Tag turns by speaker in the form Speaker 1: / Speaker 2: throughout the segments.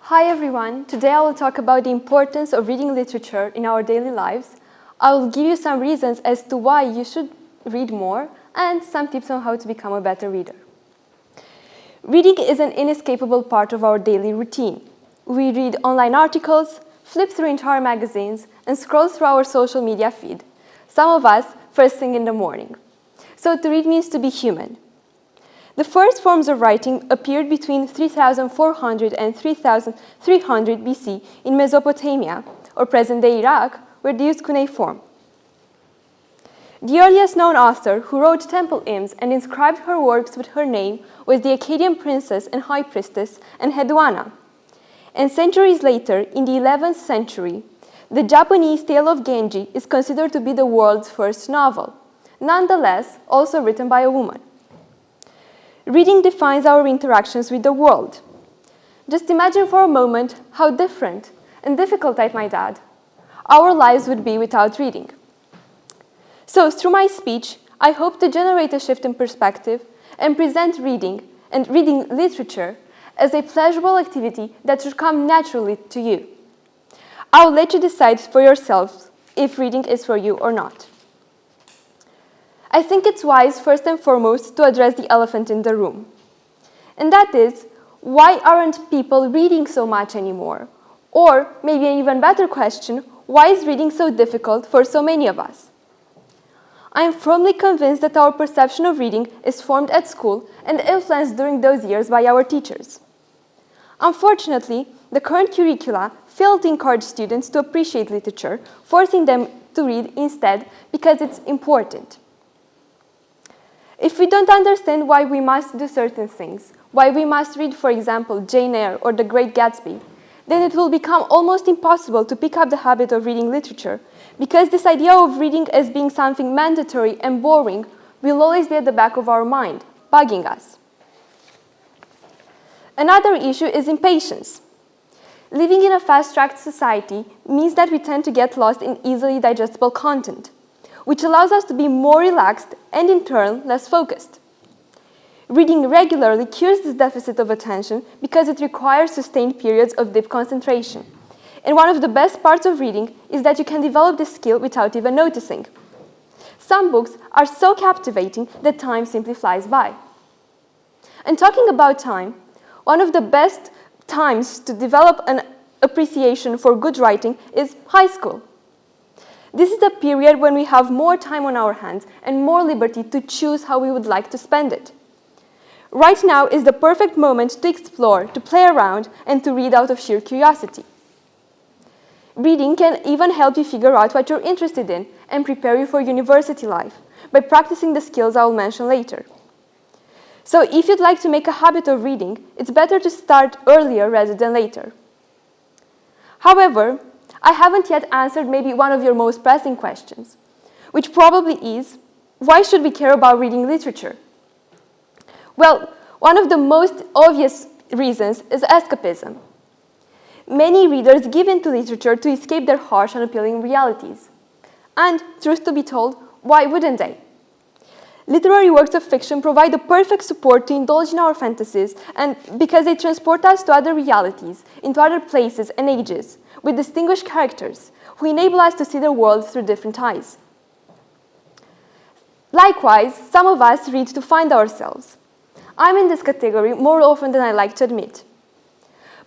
Speaker 1: Hi everyone, today I will talk about the importance of reading literature in our daily lives. I will give you some reasons as to why you should read more and some tips on how to become a better reader. Reading is an inescapable part of our daily routine. We read online articles, flip through entire magazines, and scroll through our social media feed, some of us first thing in the morning. So to read means to be human. The first forms of writing appeared between 3400 and 3300 BC in Mesopotamia, or present-day Iraq, where they used cuneiform. The earliest known author who wrote temple hymns and inscribed her works with her name was the Akkadian princess and high priestess Enheduanna. And centuries later, in the 11th century, the Japanese tale of Genji is considered to be the world's first novel, nonetheless also written by a woman. Reading defines our interactions with the world. Just imagine for a moment how different and difficult, I might add, our lives would be without reading. So, through my speech, I hope to generate a shift in perspective and present reading and reading literature as a pleasurable activity that should come naturally to you. I'll let you decide for yourselves if reading is for you or not. I think it's wise, first and foremost, to address the elephant in the room. And that is, why aren't people reading so much anymore? Or, maybe an even better question, why is reading so difficult for so many of us? I am firmly convinced that our perception of reading is formed at school and influenced during those years by our teachers. Unfortunately, the current curricula fail to encourage students to appreciate literature, forcing them to read instead because it's important. If we don't understand why we must do certain things, why we must read, for example, Jane Eyre or The Great Gatsby, then it will become almost impossible to pick up the habit of reading literature, because this idea of reading as being something mandatory and boring will always be at the back of our mind, bugging us. Another issue is impatience. Living in a fast-tracked society means that we tend to get lost in easily digestible content, which allows us to be more relaxed and, in turn, less focused. Reading regularly cures this deficit of attention because it requires sustained periods of deep concentration. And one of the best parts of reading is that you can develop this skill without even noticing. Some books are so captivating that time simply flies by. And talking about time, one of the best times to develop an appreciation for good writing is high school. This is a period when we have more time on our hands and more liberty to choose how we would like to spend it. Right now is the perfect moment to explore, to play around, and to read out of sheer curiosity. Reading can even help you figure out what you're interested in and prepare you for university life by practicing the skills I will mention later. So if you'd like to make a habit of reading, it's better to start earlier rather than later. However, I haven't yet answered maybe one of your most pressing questions, which probably is, why should we care about reading literature? Well, one of the most obvious reasons is escapism. Many readers give in to literature to escape their harsh and unappealing realities. And, truth to be told, why wouldn't they? Literary works of fiction provide the perfect support to indulge in our fantasies, and because they transport us to other realities, into other places and ages, with distinguished characters who enable us to see the world through different eyes. Likewise, some of us read to find ourselves. I'm in this category more often than I like to admit.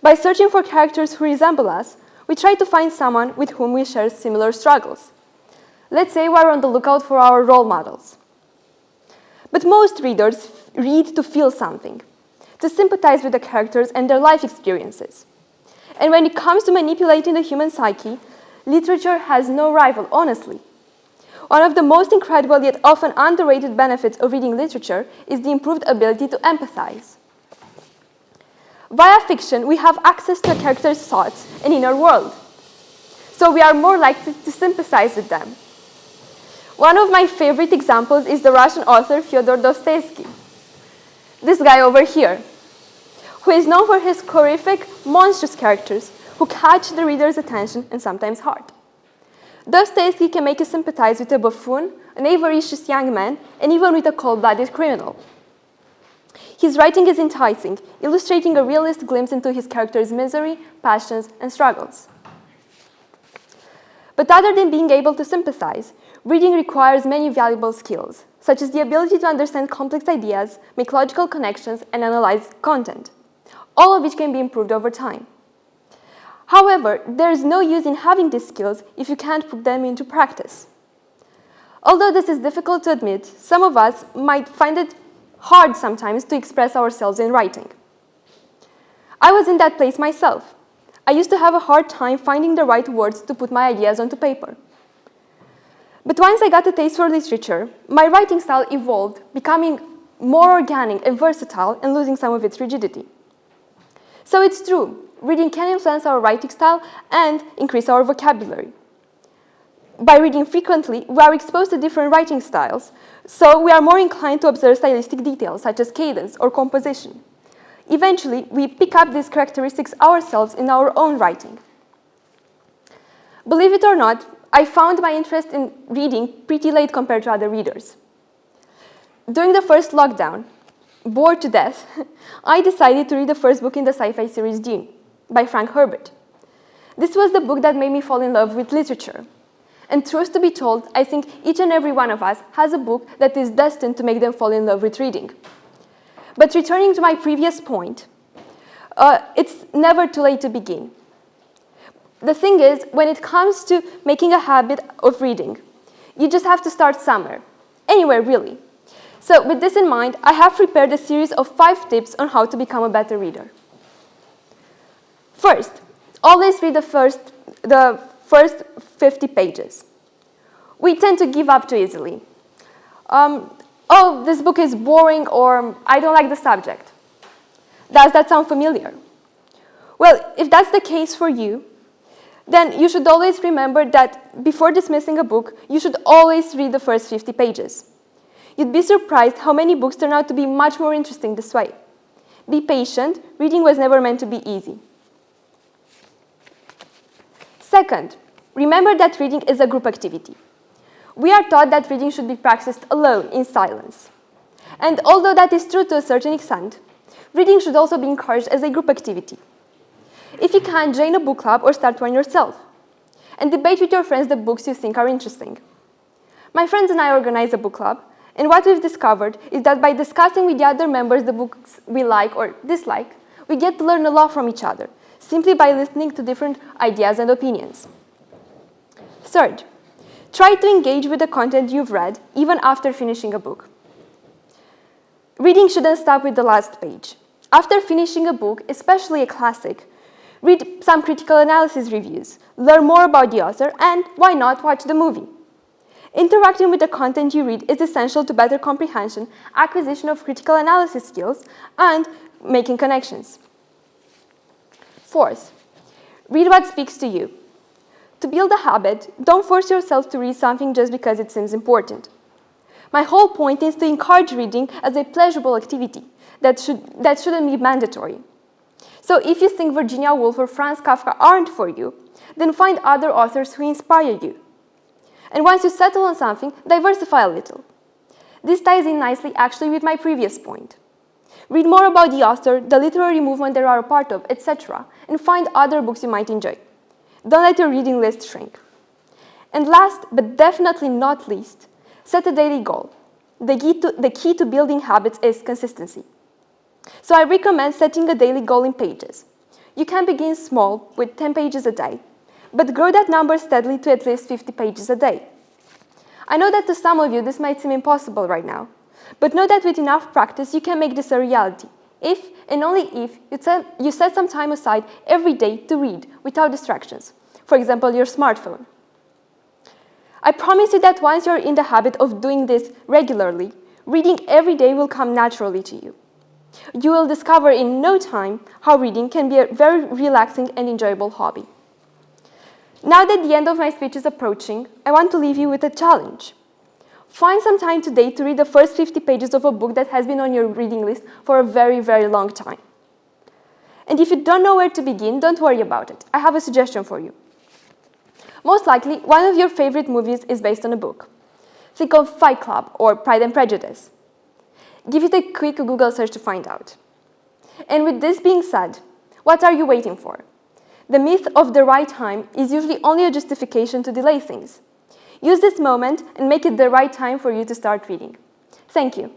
Speaker 1: By searching for characters who resemble us, we try to find someone with whom we share similar struggles. Let's say we're on the lookout for our role models. But most readers read to feel something, to sympathize with the characters and their life experiences. And when it comes to manipulating the human psyche, literature has no rival, honestly. One of the most incredible yet often underrated benefits of reading literature is the improved ability to empathize. Via fiction, we have access to a character's thoughts and inner world, so we are more likely to sympathize with them. One of my favorite examples is the Russian author Fyodor Dostoevsky. This guy over here, who is known for his horrific, monstrous characters who catch the reader's attention and sometimes heart. Dostoevsky can make you sympathize with a buffoon, an avaricious young man, and even with a cold-blooded criminal. His writing is enticing, illustrating a realist glimpse into his character's misery, passions, and struggles. But other than being able to sympathize, reading requires many valuable skills, such as the ability to understand complex ideas, make logical connections, and analyze content, all of which can be improved over time. However, there is no use in having these skills if you can't put them into practice. Although this is difficult to admit, some of us might find it hard sometimes to express ourselves in writing. I was in that place myself. I used to have a hard time finding the right words to put my ideas onto paper. But once I got a taste for literature, my writing style evolved, becoming more organic and versatile and losing some of its rigidity. So it's true, reading can influence our writing style and increase our vocabulary. By reading frequently, we are exposed to different writing styles, so we are more inclined to observe stylistic details such as cadence or composition. Eventually, we pick up these characteristics ourselves in our own writing. Believe it or not, I found my interest in reading pretty late compared to other readers. During the first lockdown, bored to death, I decided to read the first book in the sci-fi series Dune by Frank Herbert. This was the book that made me fall in love with literature. And truth to be told, I think each and every one of us has a book that is destined to make them fall in love with reading. But returning to my previous point, it's never too late to begin. The thing is, when it comes to making a habit of reading, you just have to start somewhere, anywhere really. So with this in mind, I have prepared a series of 5 tips on how to become a better reader. First, always read the first 50 pages. We tend to give up too easily. Oh, this book is boring, or I don't like the subject. Does that sound familiar? Well, if that's the case for you, then you should always remember that before dismissing a book, you should always read the first 50 pages. You'd be surprised how many books turn out to be much more interesting this way. Be patient, reading was never meant to be easy. Second, remember that reading is a group activity. We are taught that reading should be practiced alone, in silence. And although that is true to a certain extent, reading should also be encouraged as a group activity. If you can, join a book club or start one yourself, and debate with your friends the books you think are interesting. My friends and I organize a book club, and what we've discovered is that by discussing with the other members the books we like or dislike, we get to learn a lot from each other, simply by listening to different ideas and opinions. Third, try to engage with the content you've read, even after finishing a book. Reading shouldn't stop with the last page. After finishing a book, especially a classic, read some critical analysis reviews, learn more about the author, and why not watch the movie? Interacting with the content you read is essential to better comprehension, acquisition of critical analysis skills, and making connections. Fourth, read what speaks to you. To build a habit, don't force yourself to read something just because it seems important. My whole point is to encourage reading as a pleasurable activity that shouldn't be mandatory. So if you think Virginia Woolf or Franz Kafka aren't for you, then find other authors who inspire you. And once you settle on something, diversify a little. This ties in nicely actually with my previous point. Read more about the author, the literary movement they are a part of, etc., and find other books you might enjoy. Don't let your reading list shrink. And last, but definitely not least, set a daily goal. The key to building habits is consistency. So I recommend setting a daily goal in pages. You can begin small with 10 pages a day, but grow that number steadily to at least 50 pages a day. I know that to some of you this might seem impossible right now, but know that with enough practice you can make this a reality. If, and only if, you set some time aside every day to read without distractions, for example, your smartphone. I promise you that once you're in the habit of doing this regularly, reading every day will come naturally to you. You will discover in no time how reading can be a very relaxing and enjoyable hobby. Now that the end of my speech is approaching, I want to leave you with a challenge. Find some time today to read the first 50 pages of a book that has been on your reading list for a very, very long time. And if you don't know where to begin, don't worry about it. I have a suggestion for you. Most likely, one of your favorite movies is based on a book. Think of Fight Club or Pride and Prejudice. Give it a quick Google search to find out. And with this being said, what are you waiting for? The myth of the right time is usually only a justification to delay things. Use this moment and make it the right time for you to start reading. Thank you.